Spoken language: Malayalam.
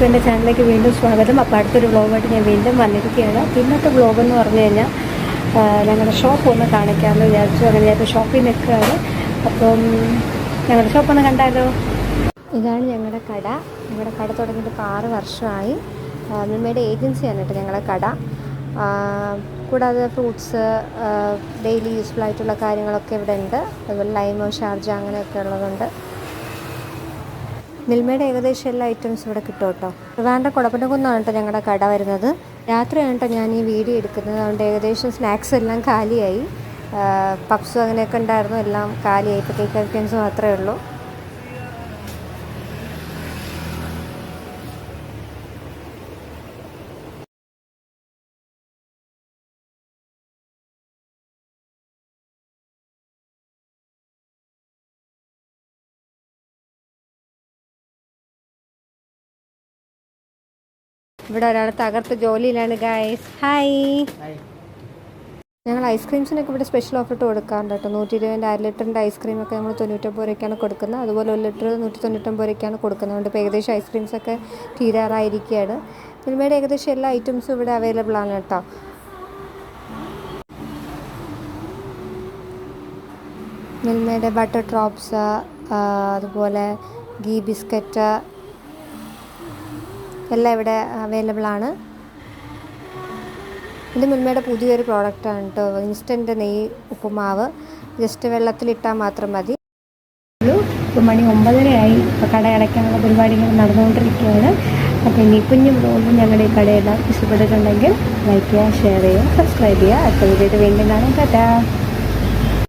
എല്ലാവർക്കും എൻ്റെ ചാനലിലേക്ക് വീണ്ടും സ്വാഗതം. അപ്പോൾ അടുത്തൊരു വ്ളോഗായിട്ട് ഞാൻ വീണ്ടും വന്നിരിക്കുകയാണ്. ഇന്നത്തെ വ്ളോഗ് എന്ന് പറഞ്ഞു കഴിഞ്ഞാൽ ഞങ്ങളുടെ ഷോപ്പ് ഒന്ന് കാണിക്കാമെന്ന് വിചാരിച്ചു. അങ്ങനെ ഞാൻ ഷോപ്പിൽ നിൽക്കുകയാണ്. അപ്പം ഞങ്ങളുടെ ഷോപ്പ് ഒന്ന് കണ്ടാലോ. ഇതാണ് ഞങ്ങളുടെ കട. ഞങ്ങളുടെ കട തുടങ്ങിയിട്ട് ഇപ്പോൾ 6 വർഷമായി. മിൽമയുടെ ഏജൻസിയാണ് കേട്ടോ ഞങ്ങളുടെ കട. കൂടാതെ ഫ്രൂട്ട്സ്, ഡെയിലി യൂസ്ഫുൾ ആയിട്ടുള്ള കാര്യങ്ങളൊക്കെ ഇവിടെ ഉണ്ട്. അതുപോലെ ലൈമോ, ഷാർജ അങ്ങനെയൊക്കെ ഉള്ളതുണ്ട്. മിൽമയുടെ ഏകദേശം എല്ലാ ഐറ്റംസും ഇവിടെ കിട്ടും കേട്ടോ. ട്രിവാൻഡ്രം കുടപ്പനക്കുന്നാണ് കേട്ടോ ഞങ്ങളുടെ കട വരുന്നത്. രാത്രിയാണ് കേട്ടോ ഞാൻ ഈ വീഡിയോ എടുക്കുന്നത്. അതുകൊണ്ട് ഏകദേശം സ്നാക്സ് എല്ലാം കാലിയായി. പപ്സും അങ്ങനെയൊക്കെ ഉണ്ടായിരുന്നു, എല്ലാം കാലിയായി. ഇപ്പോൾ കേക്ക് ഐറ്റംസ് മാത്രമേ ഉള്ളൂ. ഇവിടെ ഒരാൾ തകർത്ത് ജോലിയിലാണ് ഗായ്സ്. ഹായ്. ഞങ്ങൾ ഐസ്ക്രീംസിനൊക്കെ ഇവിടെ സ്പെഷ്യൽ ഓഫർ ഇട്ട് കൊടുക്കാറുണ്ട് കേട്ടോ. 120 1/2 ലിറ്ററിൻ്റെ ഐസ്ക്രീമൊക്കെ നമ്മൾ 99 രൂപയ്ക്കാണ് കൊടുക്കുന്നത്. അതുപോലെ 1 ലിറ്റർ 199 രൂപയ്ക്കാണ് കൊടുക്കുന്നത്. അതുകൊണ്ട് ഇപ്പോൾ ഏകദേശം ഐസ്ക്രീംസൊക്കെ തീരാറായിരിക്കുകയാണ്. മിൽമയുടെ ഏകദേശം എല്ലാ ഐറ്റംസും ഇവിടെ അവൈലബിൾ ആണ് കേട്ടോ. മിൽമയുടെ ബട്ടർ ഡ്രോപ്സ്, അതുപോലെ ഗീ ബിസ്ക്കറ്റ് എല്ലാം ഇവിടെ അവൈലബിൾ ആണ്. ഇത് മിൽമയുടെ പുതിയൊരു പ്രോഡക്റ്റാണ് കേട്ടോ. ഇൻസ്റ്റൻറ്റ് നെയ്യ് ഉപ്പുമാവ്. ജസ്റ്റ് വെള്ളത്തിലിട്ടാൽ മാത്രം മതി. ഇപ്പോൾ മണി 9:30 ഇപ്പോൾ കട അടയ്ക്കാനുള്ള പരിപാടികൾ നടന്നുകൊണ്ടിരിക്കുകയാണ്. അപ്പോൾ ഇനി കുഞ്ഞു വ്ളോഗും ഞങ്ങളുടെ ഈ കടയെല്ലാം ഇഷ്ടപ്പെട്ടിട്ടുണ്ടെങ്കിൽ ലൈക്ക് ചെയ്യുക, ഷെയർ ചെയ്യുക, സബ്സ്ക്രൈബ് ചെയ്യുക. അടുത്ത വീഡിയോയിൽ വീണ്ടും കാണാം. ടാറ്റാ.